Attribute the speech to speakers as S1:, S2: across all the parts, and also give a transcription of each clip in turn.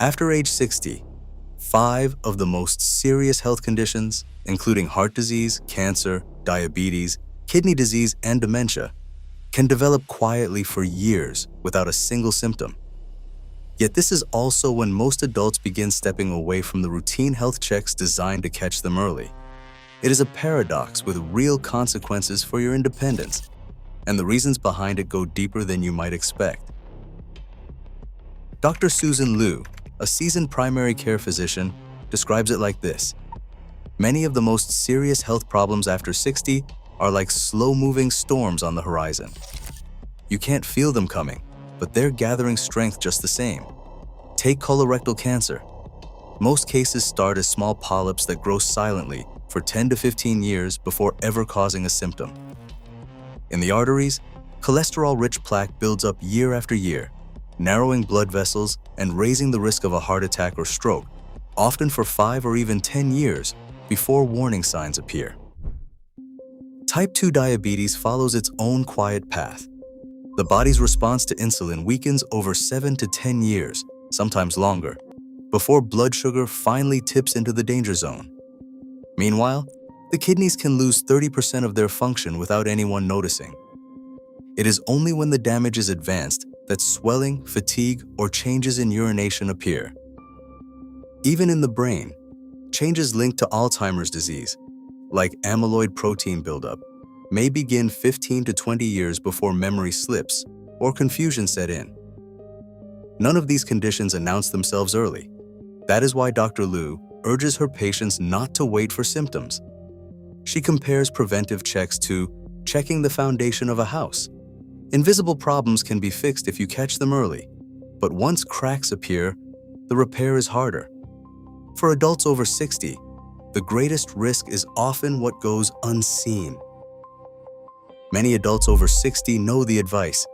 S1: After age 60, 5 of the most serious health conditions, including heart disease, cancer, diabetes, kidney disease, and dementia, can develop quietly for years without a single symptom. Yet this is also when most adults begin stepping away from the routine health checks designed to catch them early. It is a paradox with real consequences for your independence, and the reasons behind it go deeper than you might expect. Dr. Susan Liu, a seasoned primary care physician, describes it like this: many of the most serious health problems after 60 are like slow-moving storms on the horizon. You can't feel them coming, but they're gathering strength just the same. Take colorectal cancer. Most cases start as small polyps that grow silently for 10 to 15 years before ever causing a symptom. In the arteries, cholesterol-rich plaque builds up year after year, narrowing blood vessels and raising the risk of a heart attack or stroke, often for 5 or even 10 years before warning signs appear. Type 2 diabetes follows its own quiet path. The body's response to insulin weakens over 7 to 10 years, sometimes longer, before blood sugar finally tips into the danger zone. Meanwhile, the kidneys can lose 30% of their function without anyone noticing. It is only when the damage is advanced that swelling, fatigue, or changes in urination appear. Even in the brain, changes linked to Alzheimer's disease, like amyloid protein buildup, may begin 15 to 20 years before memory slips or confusion set in. None of these conditions announce themselves early. That is why Dr. Liu urges her patients not to wait for symptoms. She compares preventive checks to checking the foundation of a house. Invisible problems can be fixed if you catch them early, but once cracks appear, the repair is harder. For adults over 60, the greatest risk is often what goes unseen. Many adults over 60 know the advice: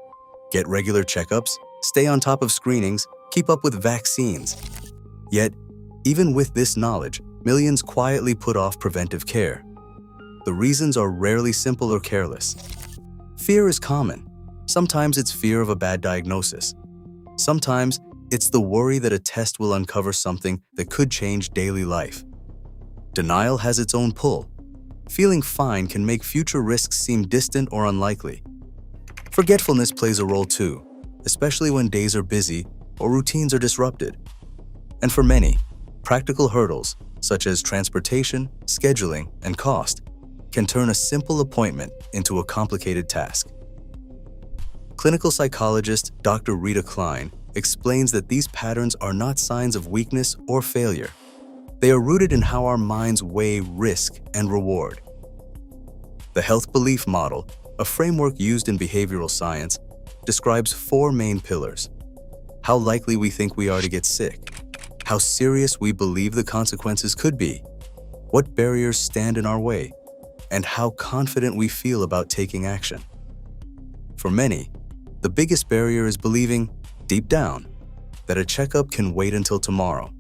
S1: get regular checkups, stay on top of screenings, keep up with vaccines. Yet, even with this knowledge, millions quietly put off preventive care. The reasons are rarely simple or careless. Fear is common. Sometimes it's fear of a bad diagnosis. Sometimes it's the worry that a test will uncover something that could change daily life. Denial has its own pull. Feeling fine can make future risks seem distant or unlikely. Forgetfulness plays a role too, especially when days are busy or routines are disrupted. And for many, practical hurdles, such as transportation, scheduling, and cost, can turn a simple appointment into a complicated task. Clinical psychologist Dr. Rita Klein explains that these patterns are not signs of weakness or failure. They are rooted in how our minds weigh risk and reward. The health belief model, a framework used in behavioral science, describes 4 main pillars: how likely we think we are to get sick, how serious we believe the consequences could be, what barriers stand in our way, and how confident we feel about taking action. For many, the biggest barrier is believing, deep down, that a checkup can wait until tomorrow.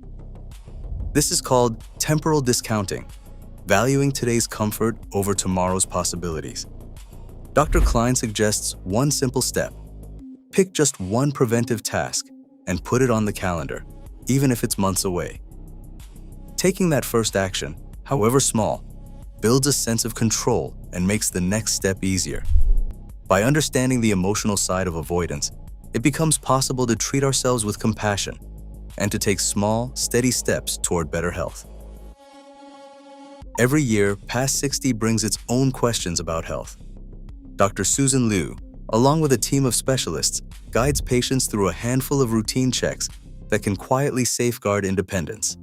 S1: This is called temporal discounting, valuing today's comfort over tomorrow's possibilities. Dr. Klein suggests one simple step: pick just one preventive task and put it on the calendar, even if it's months away. Taking that first action, however small, builds a sense of control and makes the next step easier. By understanding the emotional side of avoidance, it becomes possible to treat ourselves with compassion and to take small, steady steps toward better health. Every year, past 60 brings its own questions about health. Dr. Susan Liu, along with a team of specialists, guides patients through a handful of routine checks that can quietly safeguard independence.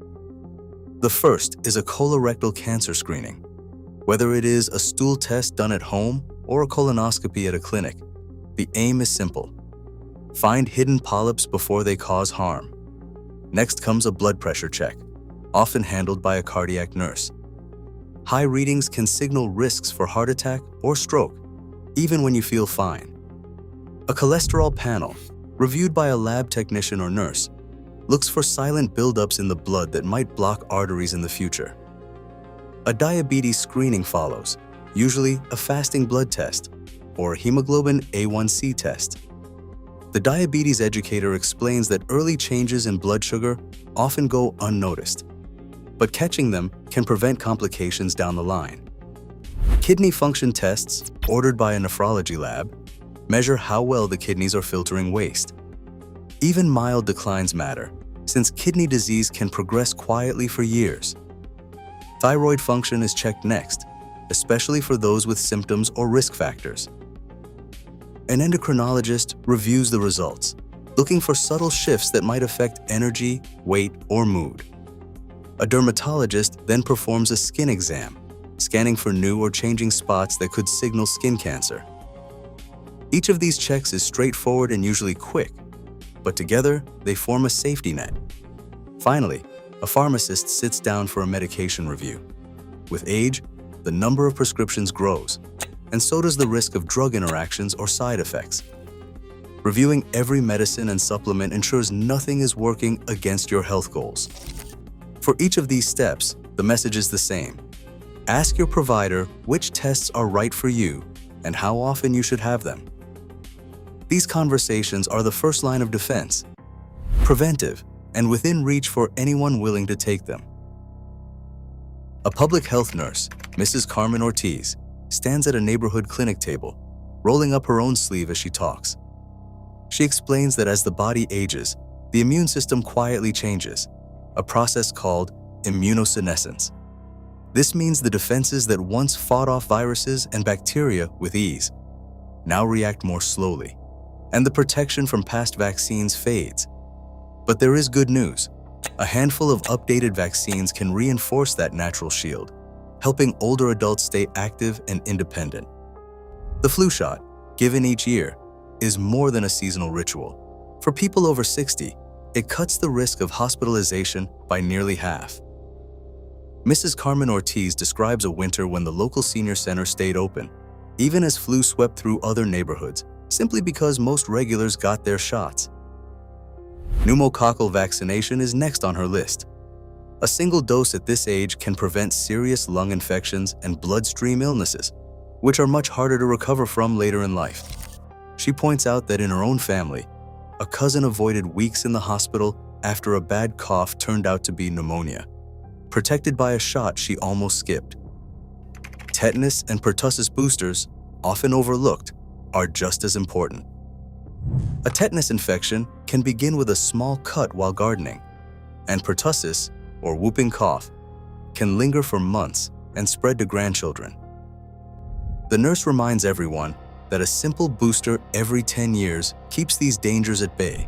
S1: The first is a colorectal cancer screening. Whether it is a stool test done at home or a colonoscopy at a clinic, the aim is simple: find hidden polyps before they cause harm. Next comes a blood pressure check, often handled by a cardiac nurse. High readings can signal risks for heart attack or stroke, even when you feel fine. A cholesterol panel, reviewed by a lab technician or nurse, looks for silent buildups in the blood that might block arteries in the future. A diabetes screening follows, usually a fasting blood test or a hemoglobin A1C test. The diabetes educator explains that early changes in blood sugar often go unnoticed, but catching them can prevent complications down the line. Kidney function tests, ordered by a nephrology lab, measure how well the kidneys are filtering waste. Even mild declines matter, since kidney disease can progress quietly for years. Thyroid function is checked next, especially for those with symptoms or risk factors. An endocrinologist reviews the results, looking for subtle shifts that might affect energy, weight, or mood. A dermatologist then performs a skin exam, scanning for new or changing spots that could signal skin cancer. Each of these checks is straightforward and usually quick, but together they form a safety net. Finally, a pharmacist sits down for a medication review. With age, the number of prescriptions grows, and so does the risk of drug interactions or side effects. Reviewing every medicine and supplement ensures nothing is working against your health goals. For each of these steps, the message is the same. Ask your provider which tests are right for you and how often you should have them. These conversations are the first line of defense, preventive, and within reach for anyone willing to take them. A public health nurse, Mrs. Carmen Ortiz, stands at a neighborhood clinic table, rolling up her own sleeve as she talks. She explains that as the body ages, the immune system quietly changes, a process called immunosenescence. This means the defenses that once fought off viruses and bacteria with ease now react more slowly, and the protection from past vaccines fades. But there is good news. A handful of updated vaccines can reinforce that natural shield, helping older adults stay active and independent. The flu shot, given each year, is more than a seasonal ritual. For people over 60, it cuts the risk of hospitalization by nearly half. Mrs. Carmen Ortiz describes a winter when the local senior center stayed open, even as flu swept through other neighborhoods, simply because most regulars got their shots. Pneumococcal vaccination is next on her list. A single dose at this age can prevent serious lung infections and bloodstream illnesses, which are much harder to recover from later in life. She points out that in her own family, a cousin avoided weeks in the hospital after a bad cough turned out to be pneumonia, protected by a shot she almost skipped. Tetanus and pertussis boosters, often overlooked, are just as important. A tetanus infection can begin with a small cut while gardening, and pertussis, or whooping cough, can linger for months and spread to grandchildren. The nurse reminds everyone that a simple booster every 10 years keeps these dangers at bay.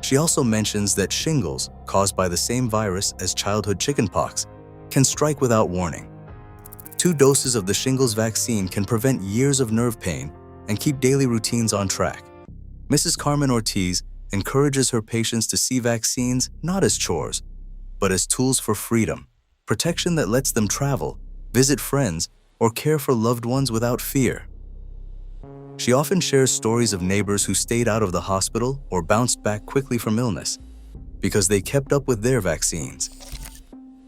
S1: She also mentions that shingles, caused by the same virus as childhood chickenpox, can strike without warning. 2 doses of the shingles vaccine can prevent years of nerve pain and keep daily routines on track. Mrs. Carmen Ortiz encourages her patients to see vaccines not as chores, but as tools for freedom, protection that lets them travel, visit friends, or care for loved ones without fear. She often shares stories of neighbors who stayed out of the hospital or bounced back quickly from illness because they kept up with their vaccines.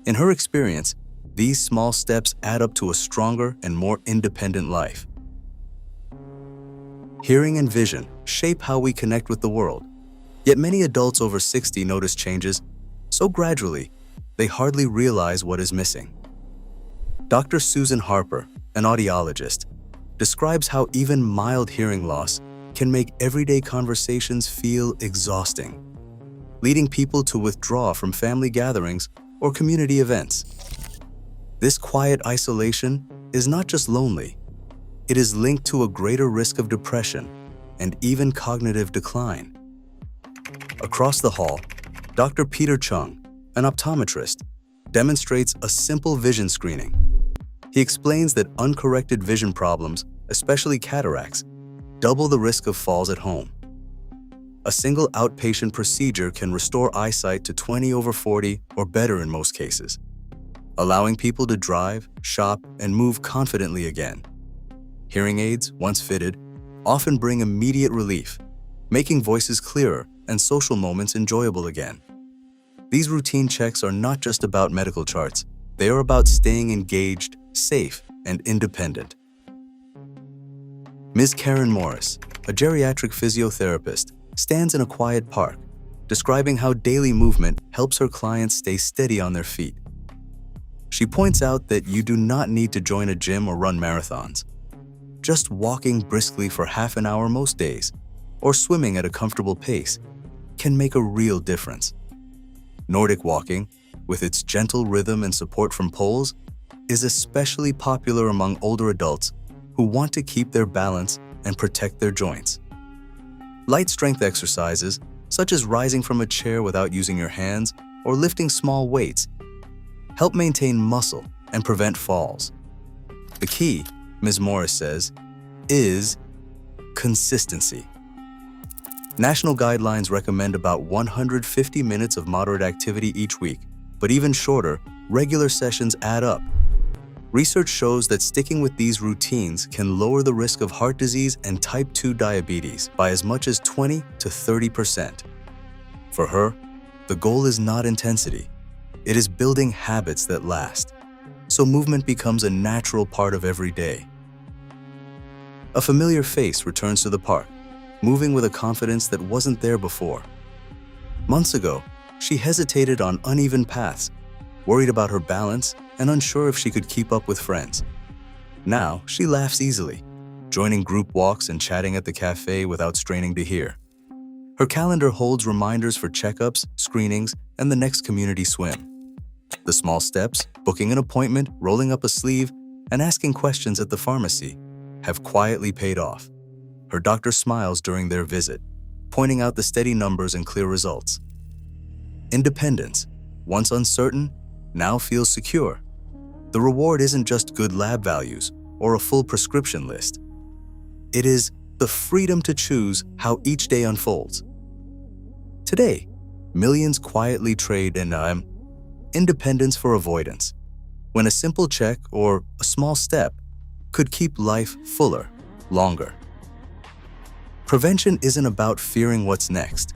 S1: In her experience, these small steps add up to a stronger and more independent life. Hearing and vision shape how we connect with the world, yet many adults over 60 notice changes so gradually they hardly realize what is missing. Dr. Susan Harper, an audiologist, describes how even mild hearing loss can make everyday conversations feel exhausting, leading people to withdraw from family gatherings or community events. This quiet isolation is not just lonely, it is linked to a greater risk of depression and even cognitive decline. Across the hall, Dr. Peter Chung, an optometrist, demonstrates a simple vision screening. He explains that uncorrected vision problems, especially cataracts, double the risk of falls at home. A single outpatient procedure can restore eyesight to 20/40 or better in most cases, allowing people to drive, shop, and move confidently again. Hearing aids, once fitted, often bring immediate relief, making voices clearer and social moments enjoyable again. These routine checks are not just about medical charts, they are about staying engaged, safe, and independent. Ms. Karen Morris, a geriatric physiotherapist, stands in a quiet park, describing how daily movement helps her clients stay steady on their feet. She points out that you do not need to join a gym or run marathons. Just walking briskly for half an hour most days, or swimming at a comfortable pace, can make a real difference. Nordic walking, with its gentle rhythm and support from poles, is especially popular among older adults who want to keep their balance and protect their joints. Light strength exercises, such as rising from a chair without using your hands or lifting small weights, help maintain muscle and prevent falls. The key, Ms. Morris says, is consistency. National guidelines recommend about 150 minutes of moderate activity each week, but even shorter, regular sessions add up. Research shows that sticking with these routines can lower the risk of heart disease and type 2 diabetes by as much as 20 to 30%. For her, the goal is not intensity. It is building habits that last, so movement becomes a natural part of every day. A familiar face returns to the park, moving with a confidence that wasn't there before. Months ago, she hesitated on uneven paths, worried about her balance and unsure if she could keep up with friends. Now, she laughs easily, joining group walks and chatting at the cafe without straining to hear. Her calendar holds reminders for checkups, screenings, and the next community swim. The small steps, booking an appointment, rolling up a sleeve, and asking questions at the pharmacy have quietly paid off. Her doctor smiles during their visit, pointing out the steady numbers and clear results. Independence, once uncertain, now feels secure. The reward isn't just good lab values or a full prescription list. It is the freedom to choose how each day unfolds. Today, millions quietly trade in independence for avoidance, when a simple check or a small step could keep life fuller, longer. Prevention isn't about fearing what's next.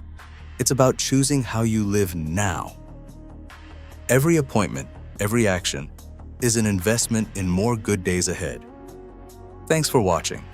S1: It's about choosing how you live now. Every appointment, every action, is an investment in more good days ahead. Thanks for watching.